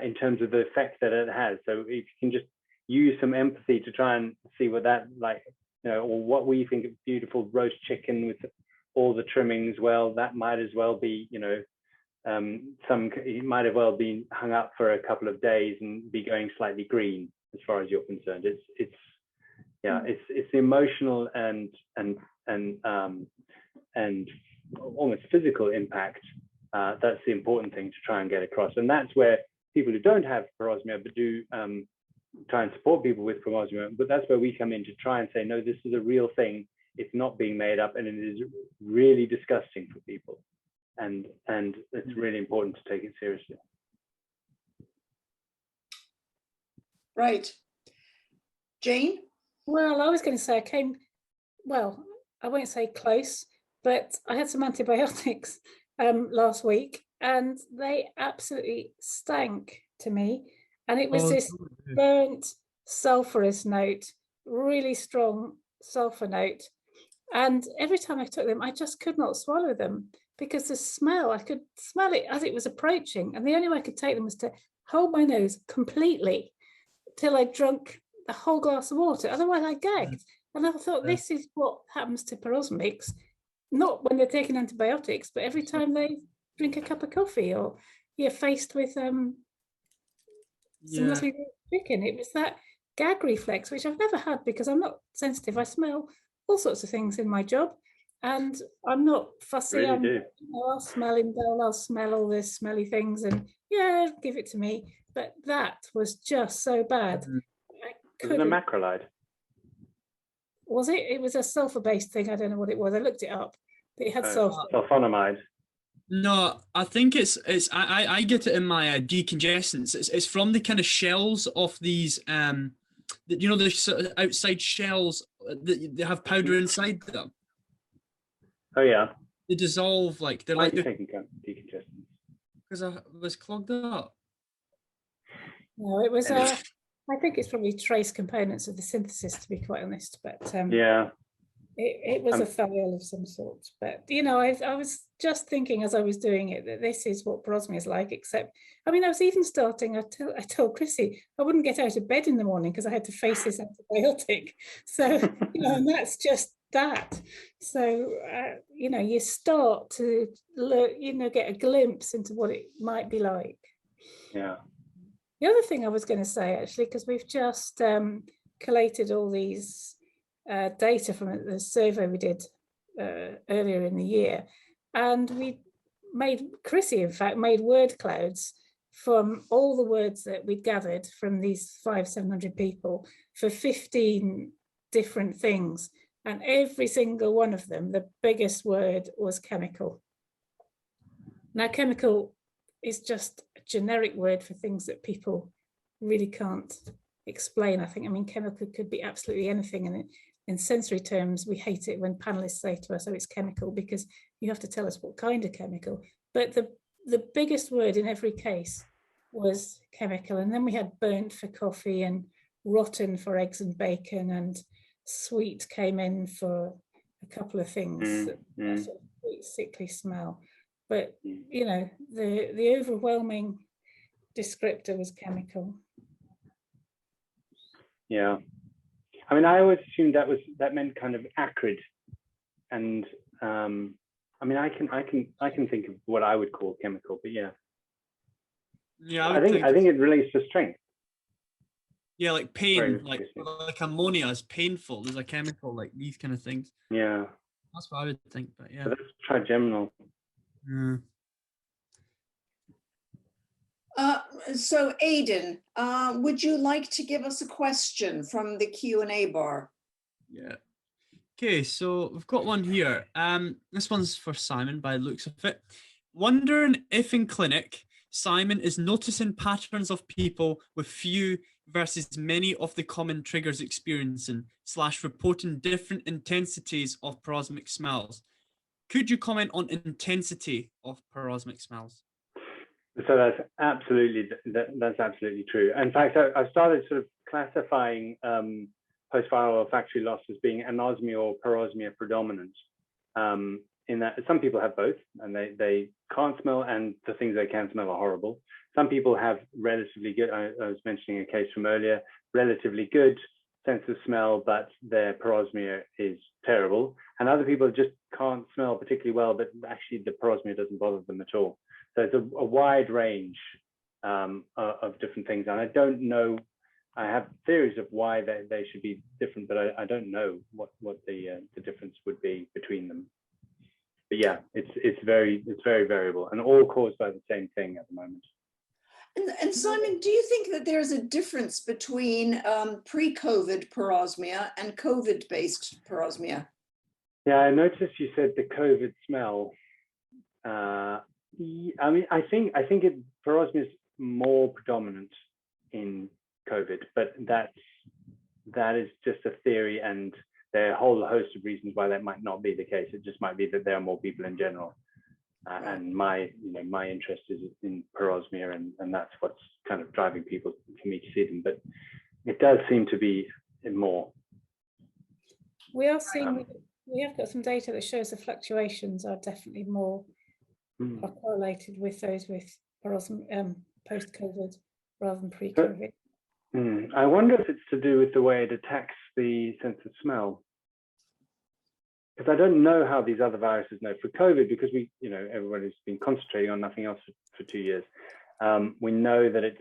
in terms of the effect that it has. So if you can just use some empathy to try and see what that or what we think of beautiful roast chicken with all the trimmings, well, that might as well be, it might have well been hung up for a couple of days and be going slightly green as far as you're concerned. It's the emotional and almost physical impact. That's the important thing to try and get across. And that's where people who don't have parosmia but do try and support people with parosmia, but that's where we come in to try and say, no, this is a real thing. It's not being made up, and it is really disgusting for people. And it's really important to take it seriously. Right. Jane? Well, I was going to say I won't say close, but I had some antibiotics last week, and they absolutely stank to me. And it was this burnt sulfurous note, really strong sulfur note. And every time I took them, I just could not swallow them because the smell, I could smell it as it was approaching. And the only way I could take them was to hold my nose completely till I drunk a whole glass of water. Otherwise I gagged. And I thought, this is what happens to parosmics, not when they're taking antibiotics, but every time they drink a cup of coffee or you're faced with some lovely chicken. It was that gag reflex, which I've never had because I'm not sensitive. I smell all sorts of things in my job, and I'm not fussy. Really I'll smell indole, I'll smell all the smelly things, and give it to me. But that was just so bad. It was a macrolide. Was it? It was a sulfur-based thing. I don't know what it was. I looked it up. But it had sulfur. Sulfonamide. No, I think it's I get it in my decongestants. It's from the kind of shells of these the sort of outside shells that they have powder inside them. Oh yeah. They dissolve they're Why like are you taking decongestants? because I was clogged up. No, it was I think it's probably trace components of the synthesis, to be quite honest. But it was a thiol of some sort. But I was just thinking as I was doing it that this is what parosmia is like. Except, I was even starting. I told Chrissi I wouldn't get out of bed in the morning because I had to face this antibiotic. So and that's just that. So you start to look, get a glimpse into what it might be like. Yeah. The other thing I was going to say, actually, because we've just collated all these data from the survey we did earlier in the year, and Chrissi, in fact, made word clouds from all the words that we'd gathered from these 500-700 people for 15 different things, and every single one of them, the biggest word was chemical. Now, chemical is just a generic word for things that people really can't explain. I think, chemical could be absolutely anything. And in sensory terms, we hate it when panelists say to us, oh, it's chemical, because you have to tell us what kind of chemical. But the biggest word in every case was chemical. And then we had burnt for coffee and rotten for eggs and bacon, and sweet came in for a couple of things, that sort of sweet, sickly smell. But the overwhelming descriptor was chemical. Yeah. I mean, I always assumed that meant kind of acrid, and I mean, I can think of what I would call chemical, but yeah. Yeah, I think it relates to strength. Yeah, like pain, Very like interesting. ammonia is painful. There's a chemical, like these kind of things. Yeah. That's what I would think, but yeah. But that's trigeminal. Yeah. So Aidan, would you like to give us a question from the Q&A bar? Yeah. Okay, so we've got one here. This one's for Simon by the looks of it. Wondering if in clinic, Simon is noticing patterns of people with few versus many of the common triggers experiencing / reporting different intensities of parosmic smells. Could you comment on intensity of parosmic smells? So that's absolutely true. In fact, I started sort of classifying post-viral olfactory loss as being anosmia or parosmia predominant. In that some people have both, and they can't smell, and the things they can smell are horrible. Some people have relatively good, I was mentioning a case from earlier, relatively good sense of smell, but their parosmia is terrible. And other people just can't smell particularly well, but actually the parosmia doesn't bother them at all. So it's a wide range of different things. And I don't know, I have theories of why they should be different, but I don't know what the difference would be between them. But yeah, it's very variable and all caused by the same thing at the moment. And Simon, do you think that there's a difference between pre-COVID parosmia and COVID-based parosmia? Yeah, I noticed you said the COVID smell. I mean, I think parosmia is more predominant in COVID, but that is just a theory, and there are a whole host of reasons why that might not be the case. It just might be that there are more people in general. And my interest is in parosmia, and that's what's kind of driving people for me to see them. But it does seem to be more. We are seeing, we have got some data that shows the fluctuations are definitely more are correlated with those with parosmia post-COVID rather than pre-COVID. I wonder if it's to do with the way it attacks the sense of smell. Because I don't know how these other viruses know. For COVID, because everybody's been concentrating on nothing else for 2 years, we know that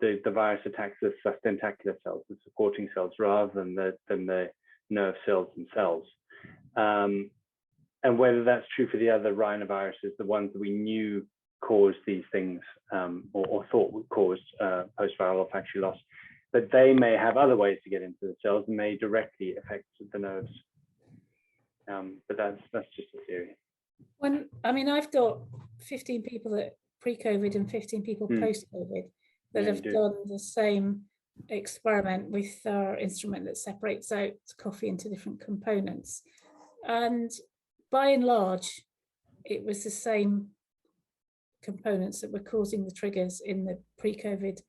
the virus attacks the sustentacular cells, the supporting cells, rather than the nerve cells themselves. And whether that's true for the other rhinoviruses, the ones that we knew caused these things, or thought would cause post-viral olfactory loss, but they may have other ways to get into the cells and may directly affect the nerves. But that's just a theory. I've got 15 people that pre-COVID and 15 people post-COVID that have done the same experiment with our instrument that separates out coffee into different components, and by and large it was the same components that were causing the triggers in the pre-COVID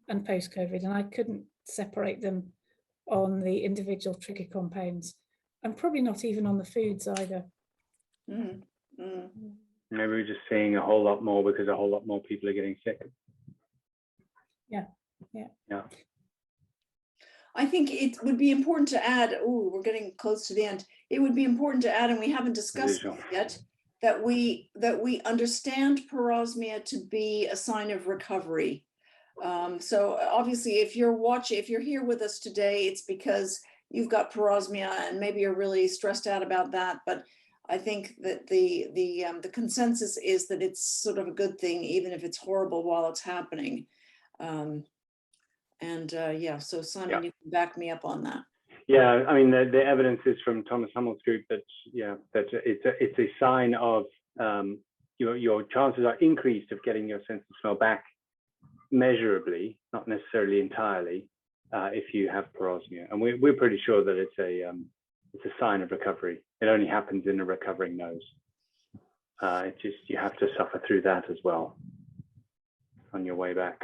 and post-COVID, and I couldn't separate them on the individual trigger compounds, and probably not even on the foods either. Maybe we're just seeing a whole lot more because a whole lot more people are getting sick. Yeah. I think it would be important to add, we're getting close to the end. It would be important to add, and we haven't discussed it yet, that we understand parosmia to be a sign of recovery. So obviously, if you're here with us today, it's because you've got parosmia and maybe you're really stressed out about that. But I think that the consensus is that it's sort of a good thing, even if it's horrible while it's happening. So Simon, you can back me up on that. Yeah, I mean, the evidence is from Thomas Hummel's group that it's a sign of your chances are increased of getting your sense of smell back measurably, not necessarily entirely, if you have parosmia. And we're pretty sure that it's a sign of recovery. It only happens in a recovering nose. You have to suffer through that as well on your way back.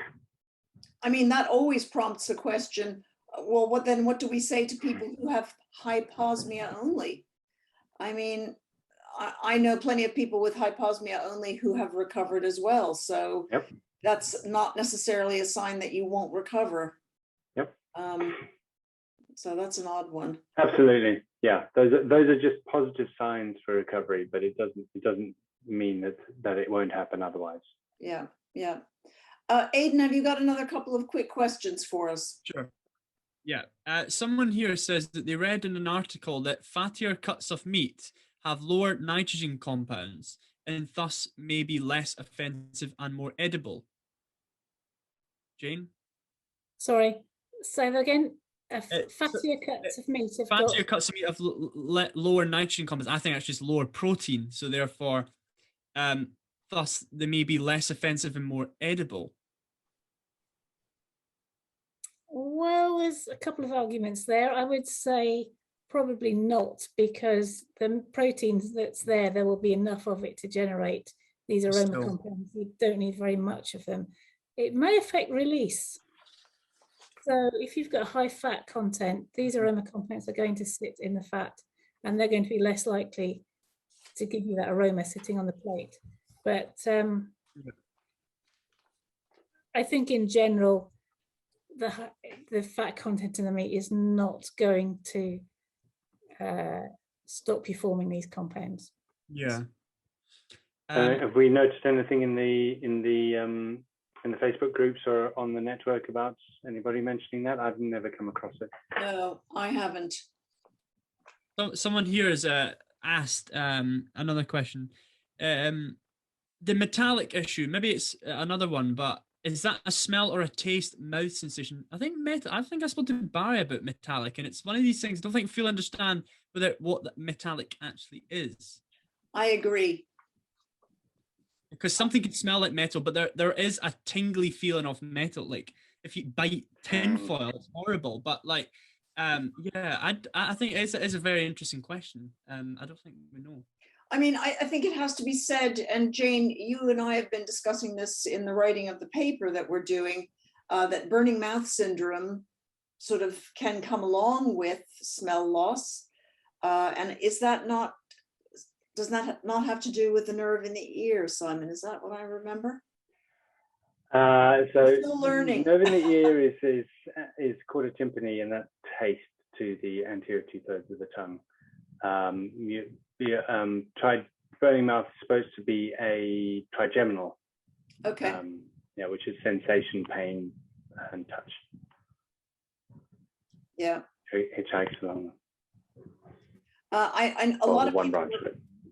I mean, that always prompts the question, well, what do we say to people who have hyposmia only? I mean, I know plenty of people with hyposmia only who have recovered as well. So that's not necessarily a sign that you won't recover. Yep. So that's an odd one. Absolutely, yeah. Those are just positive signs for recovery, but it doesn't mean that it won't happen otherwise. Yeah, yeah. Aidan, have you got another couple of quick questions for us? Sure. Yeah. Someone here says that they read in an article that fattier cuts of meat have lower nitrogen compounds and thus may be less offensive and more edible. Jane? Sorry, say that again. So- Fattier cuts of meat have got. Fattier cuts of meat have lower nitrogen compounds. I think that's just lower protein. So therefore, thus they may be less offensive and more edible. Well, there's a couple of arguments there. I would say probably not, because the proteins that's there will be enough of it to generate these aroma Still. compounds. You don't need very much of them. It may affect release. So if you've got a high fat content, these aroma compounds are going to sit in the fat, and they're going to be less likely to give you that aroma sitting on the plate. But I think in general, the fat content in the meat is not going to stop you forming these compounds. Yeah. Have we noticed anything in the Facebook groups or on the network about anybody mentioning that? I've never come across it. No, I haven't. So, someone here has asked another question. The metallic issue, maybe it's another one, but is that a smell or a taste mouth sensation? I think I spoke to Barry about metallic, and it's one of these things I don't think we'll understand what the metallic actually is. I agree. Because something can smell like metal, but there is a tingly feeling of metal. Like if you bite tinfoil, it's horrible. But like, yeah, I think it's a very interesting question. I don't think we know. I mean, I think it has to be said, and Jane, you and I have been discussing this in the writing of the paper that we're doing, that burning mouth syndrome sort of can come along with smell loss. And is that not, does that not have to do with the nerve in the ear, Simon? Is that what I remember? So still learning. Nerve in the ear is called a tympani, and that's taste to the anterior 2/3 of the tongue. Burning mouth is supposed to be a trigeminal. Okay. Yeah, which is sensation, pain, and touch. Yeah. It takes along.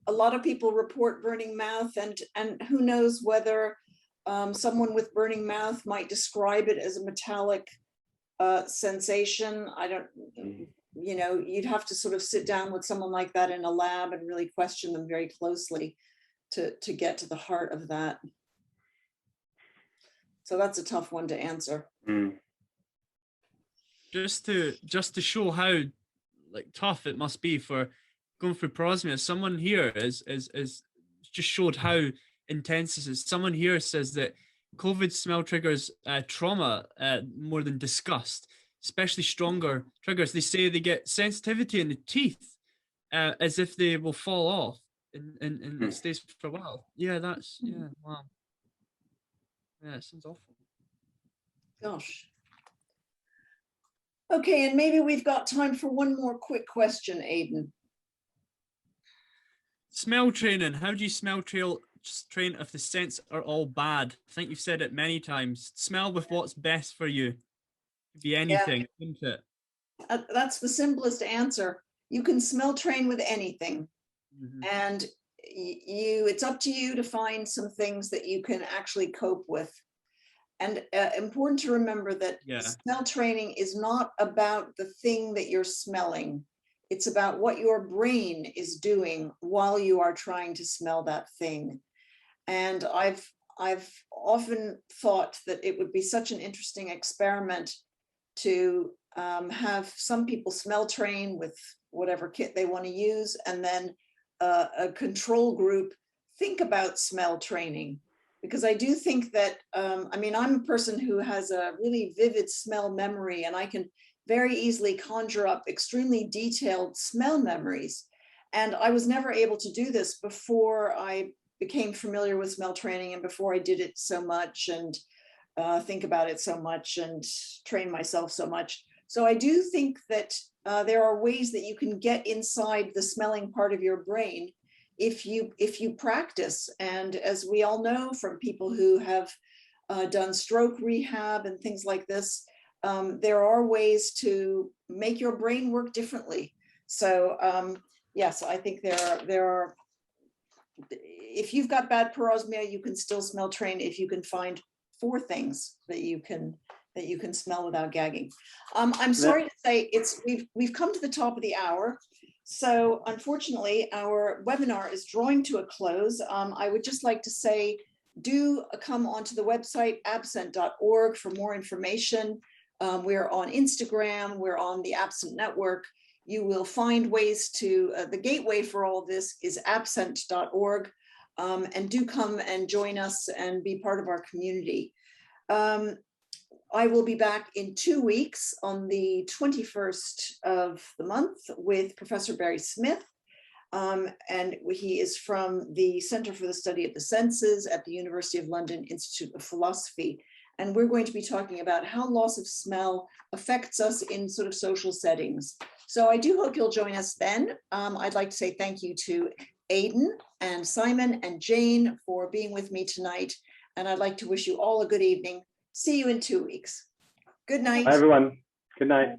A lot of people report burning mouth, and who knows whether someone with burning mouth might describe it as a metallic sensation. I don't. You know, you'd have to sort of sit down with someone like that in a lab and really question them very closely to get to the heart of that. So that's a tough one to answer. Just to show how like tough it must be for going through porosmia, someone here is just showed how intense this is. Someone here says that COVID smell triggers trauma more than disgust, especially stronger triggers. They say they get sensitivity in the teeth as if they will fall off and it stays for a while. Yeah, wow. Yeah, it sounds awful. Gosh. Okay, and maybe we've got time for one more quick question, Aidan. Smell training. How do you smell train if the scents are all bad? I think you've said it many times. Smell with what's best for you. Could be anything, isn't it? That's the simplest answer. You can smell train with anything. And it's up to you to find some things that you can actually cope with. And important to remember that smell training is not about the thing that you're smelling. It's about what your brain is doing while you are trying to smell that thing. And I've often thought that it would be such an interesting experiment to have some people smell train with whatever kit they want to use, and then a control group think about smell training. Because I do think that, I mean, I'm a person who has a really vivid smell memory, and I can very easily conjure up extremely detailed smell memories. And I was never able to do this before I became familiar with smell training, and before I did it so much and think about it so much and train myself so much. So I do think that there are ways that you can get inside the smelling part of your brain if you practice. And as we all know from people who have done stroke rehab and things like this, there are ways to make your brain work differently. So yes, I think there are, if you've got bad parosmia, you can still smell train if you can find 4 things that you can smell without gagging. I'm sorry to say we've come to the top of the hour. So unfortunately, our webinar is drawing to a close. I would just like to say, do come onto the website absent.org for more information. We're on Instagram, we're on the Absent Network. You will find ways to, the gateway for all of this is absent.org. And do come and join us and be part of our community. I will be back in 2 weeks on the 21st of the month with Professor Barry Smith. And he is from the Center for the Study of the Senses at the University of London Institute of Philosophy. And we're going to be talking about how loss of smell affects us in sort of social settings. So I do hope you'll join us then. I'd like to say thank you to Aidan and Simon and Jane for being with me tonight. And I'd like to wish you all a good evening. See you in 2 weeks. Good night. Bye, everyone. Good night.